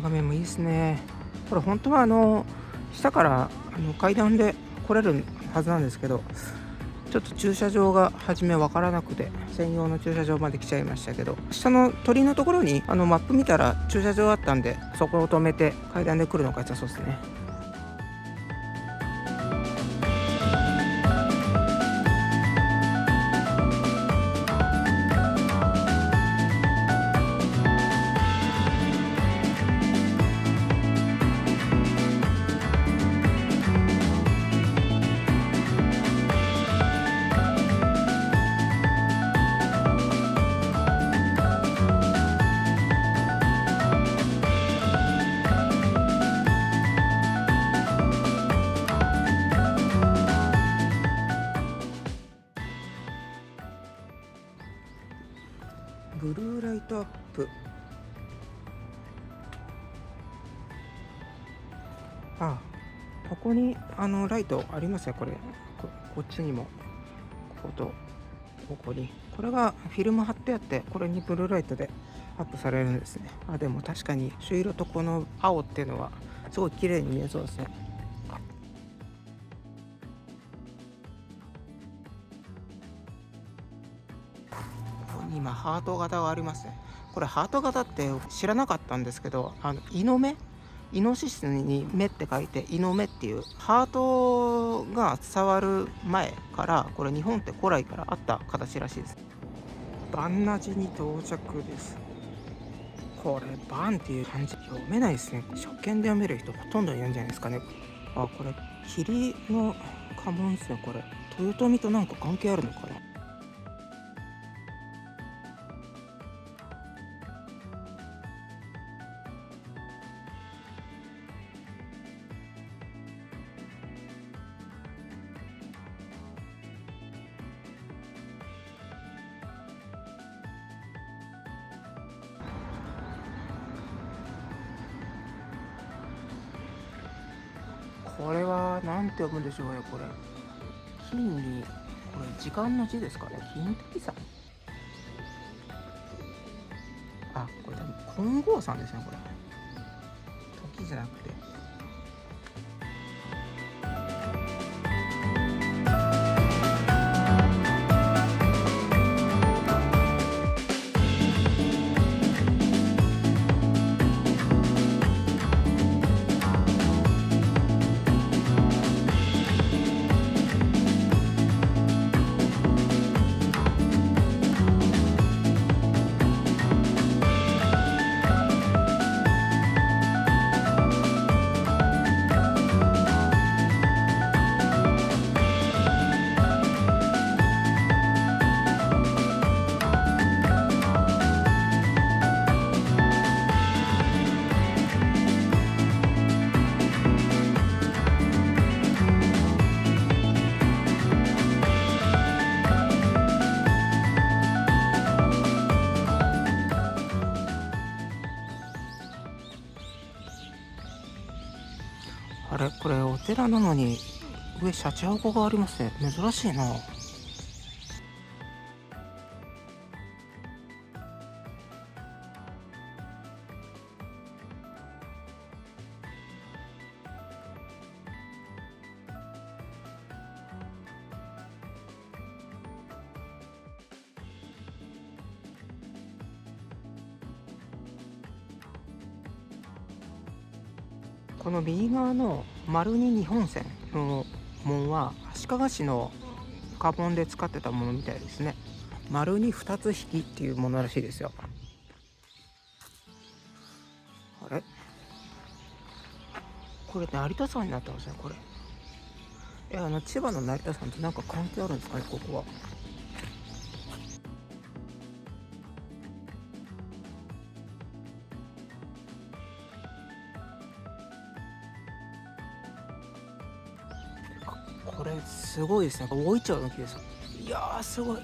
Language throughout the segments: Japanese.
眺めもいいですね。これ本当は下から階段で来れるはずなんですけど、ちょっと駐車場が初めわからなくて、専用の駐車場まで来ちゃいましたけど、下の鳥居のところにマップ見たら駐車場あったんで、そこを止めて階段で来るのが良さそうですね。ブルーライトアップ。ここにライトありますね。こっちにも、こことここに、これがフィルム貼ってあって、これにブルーライトでアップされるんですね。でも確かに朱色とこの青っていうのはすごい綺麗に見えそうですね。ここに今ハート型がありますね。これハート型って知らなかったんですけど、イノシシに目って書いてイノメっていう、ハートが伝わる前から、これ日本って古来からあった形らしいです。バンナジに到着です。これバンっていう漢字読めないですね。初見で読める人ほとんどいないんじゃないですかね。これ霧の家紋ですね。これ豊臣となんか関係あるのかな。これはなんて読むんでしょうね。これ金に、これ時間の字ですかね。金時さん、これ多分金剛さんですね。これ時じゃなくて。これお寺なのに上シャチホコがありますね。珍しいな。この右側の丸二日本線の門は足利市の家紋で使ってたものみたいですね。丸に二つ引きっていうものらしいですよ。あれ、これ成田山になってますね。これ千葉の成田山となんか関係あるんですかね。ここはこれすごいですね。大イチョウの木です。いやーすごい。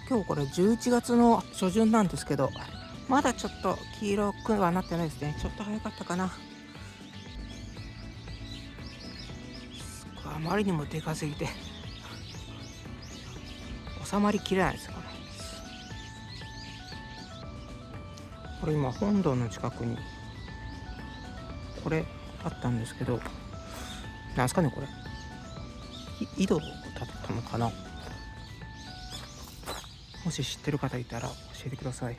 今日これ11月の初旬なんですけど、まだちょっと黄色くはなってないですね。ちょっと早かったかな。あまりにもでかすぎて収まりきれないです。これこれ今本堂の近くにこれあったんですけど、なんすかねこれ、井戸を建てたのかな。もし知ってる方いたら教えてください。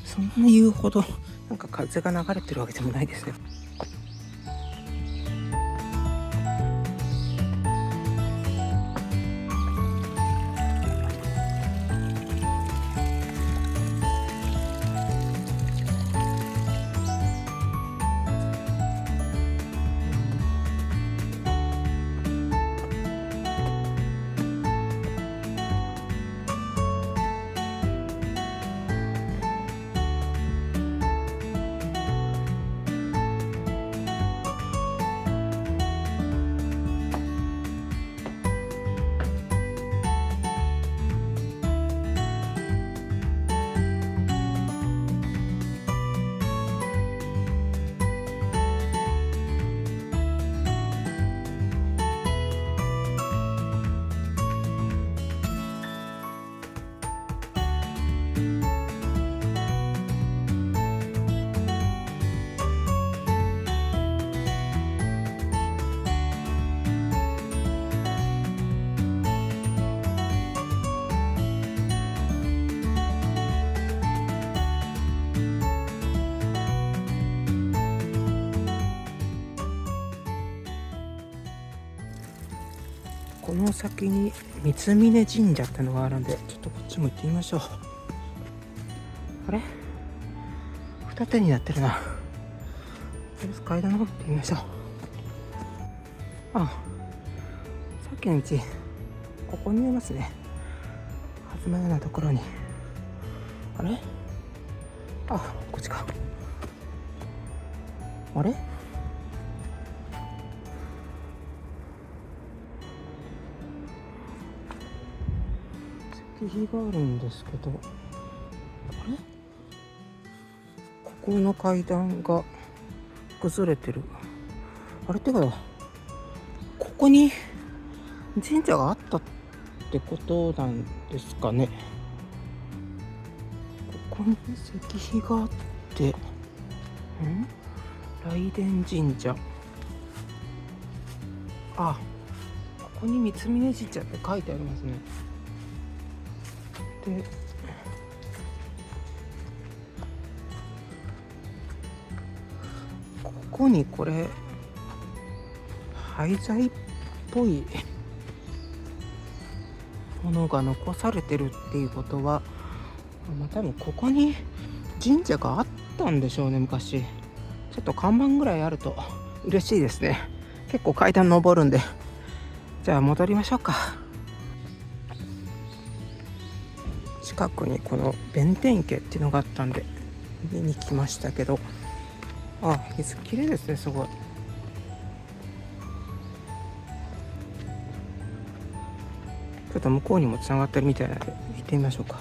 そんな言うほどなんか風が流れてるわけでもないですよ。この先に三峯神社ってのがあるんで、ちょっとこっちも行ってみましょう。あれ、二手になってるな。とりあえず階段の方行ってみましょう。あ、さっきの道ここに見えますね。弾むようなところに。あれ、あ、こっちか。あれ、石碑があるんですけど、あれ、ここの階段が崩れてる。あれってか、ここに神社があったってことなんですかね。ここに石碑があって、雷電神社。あ、ここに三峯神社って書いてありますね。で、ここにこれ廃材っぽいものが残されてるっていうことは、多分ここに神社があったんでしょうね、昔。ちょっと看板ぐらいあると嬉しいですね。結構階段登るんで。じゃあ戻りましょうか。近くにこの弁天池っていうのがあったんで見に来ましたけど、水きれいですね、すごい。ちょっと向こうにもつながってるみたいなので行ってみましょうか。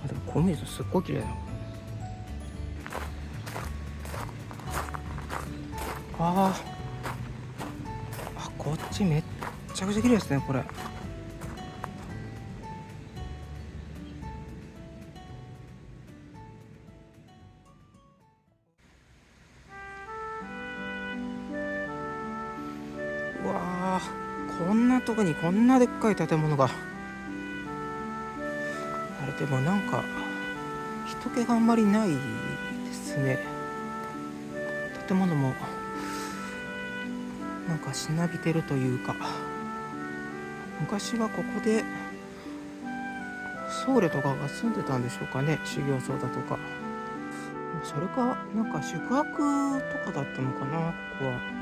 でもこう見るとすっごい綺麗な。こっちめっちゃくちゃ綺麗ですね、これ。うわー、こんなとこにこんなでっかい建物が。あれでもなんか人気があんまりないですね。建物もなんかしなびてるというか、昔はここで僧侶とかが住んでたんでしょうかね、修行僧だとか。それかなんか宿泊とかだったのかな、ここは。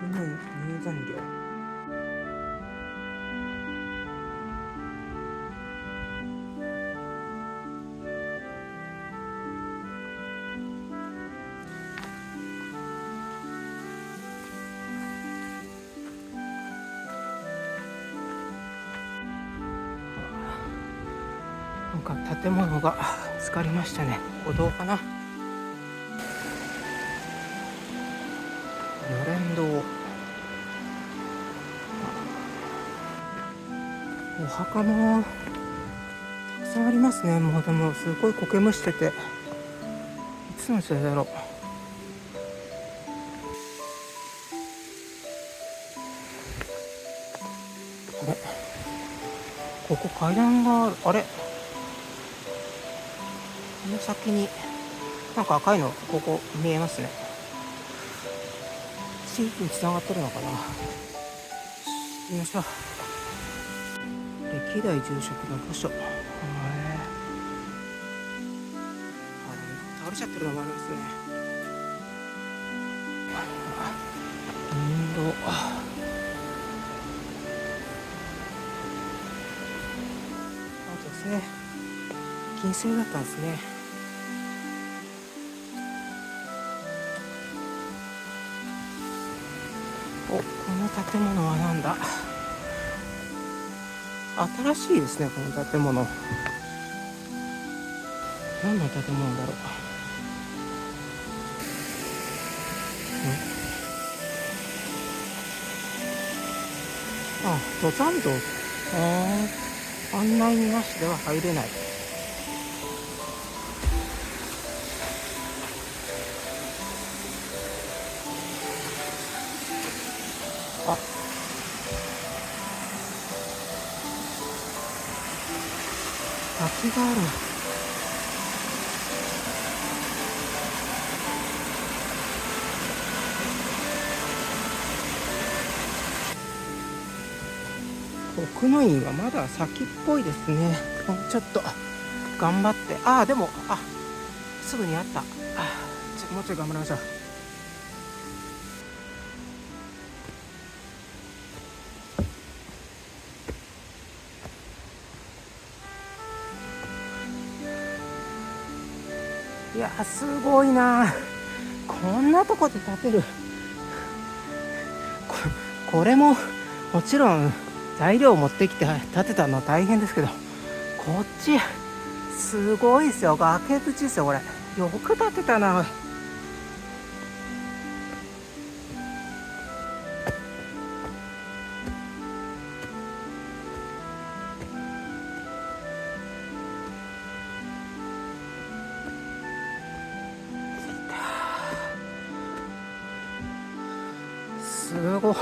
国内入山料。なんか建物が見つかりましたね。歩道かな。のれん堂。お墓もたくさんありますね。もうでもすごい苔むしてて、いつの時代だろう。あれ、ここ階段がある。あれ、この先になんか赤いのここ見えますね。地域につながってるのかな。行きましょう。歴代住職の墓所。倒れちゃってるのもありますね。運動。女性禁制だったんですね。この建物はなんだ。新しいですね、この建物。何の建物だろう。登山道。案内なしでは入れない。滝がある。奥の院はまだ先っぽいですね。もうちょっと頑張って。でもすぐにあった。もうちょい頑張りましょう。いやすごいな。こんなとこで建てる。これももちろん材料を持ってきて建てたのは大変ですけど、こっちすごいですよ。崖っぷちですよこれ。よく建てたな。すごいこ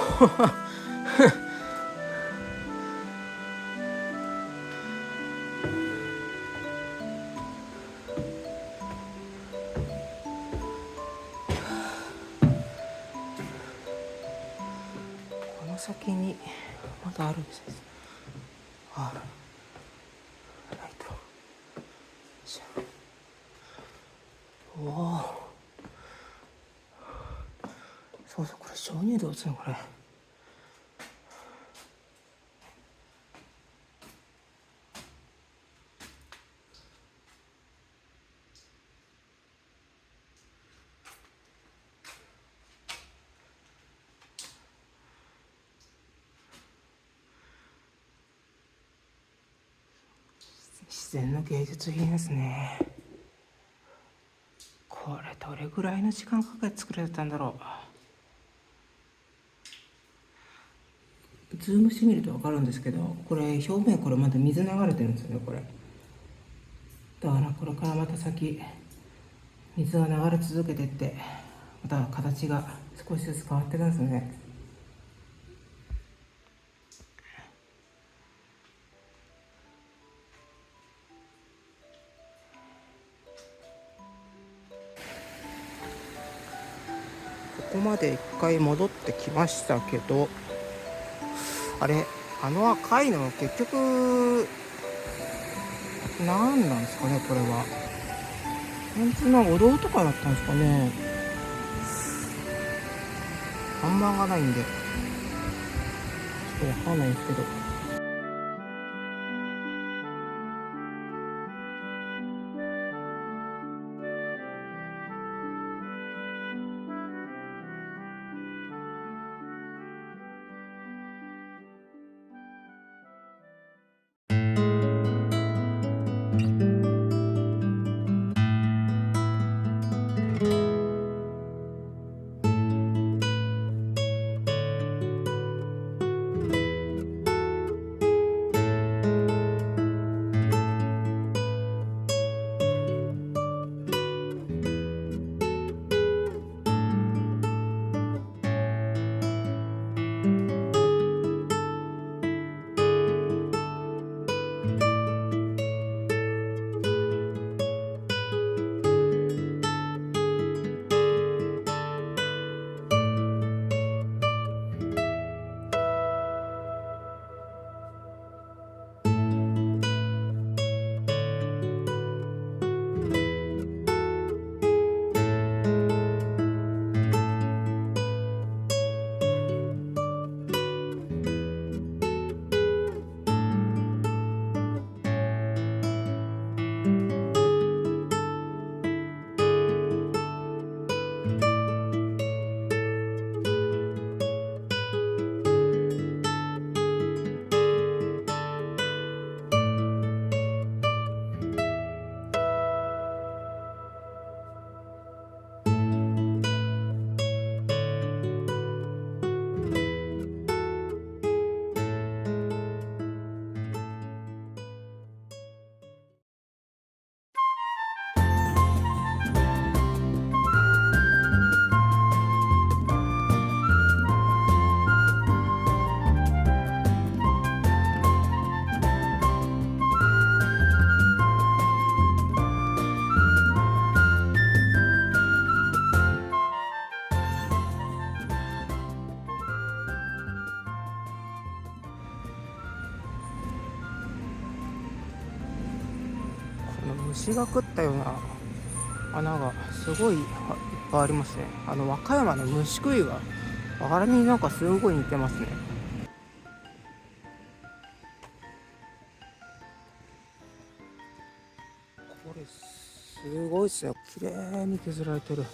の先にまだあるんです。ライト。おお、そうそう、これ鍾乳洞ですねこれ。自然の芸術品ですね。これどれぐらいの時間かけて作られたんだろう。ズームしてみると分かるんですけど、これ表面これまだ水流れてるんですよねこれ。だからこれからまた先水が流れ続けていって、また形が少しずつ変わっていくんですよね。ここまで一回戻ってきましたけど、あの赤いの結局何なんですかねこれは。本当なお堂とかだったんですかね。看板がないんでちょっとわかんないんですけど。虫が食ったような穴がすごいいっぱいありますね。和歌山の虫食いがあれになんかすごい似てますね。これすごいですね。綺麗に削られてる。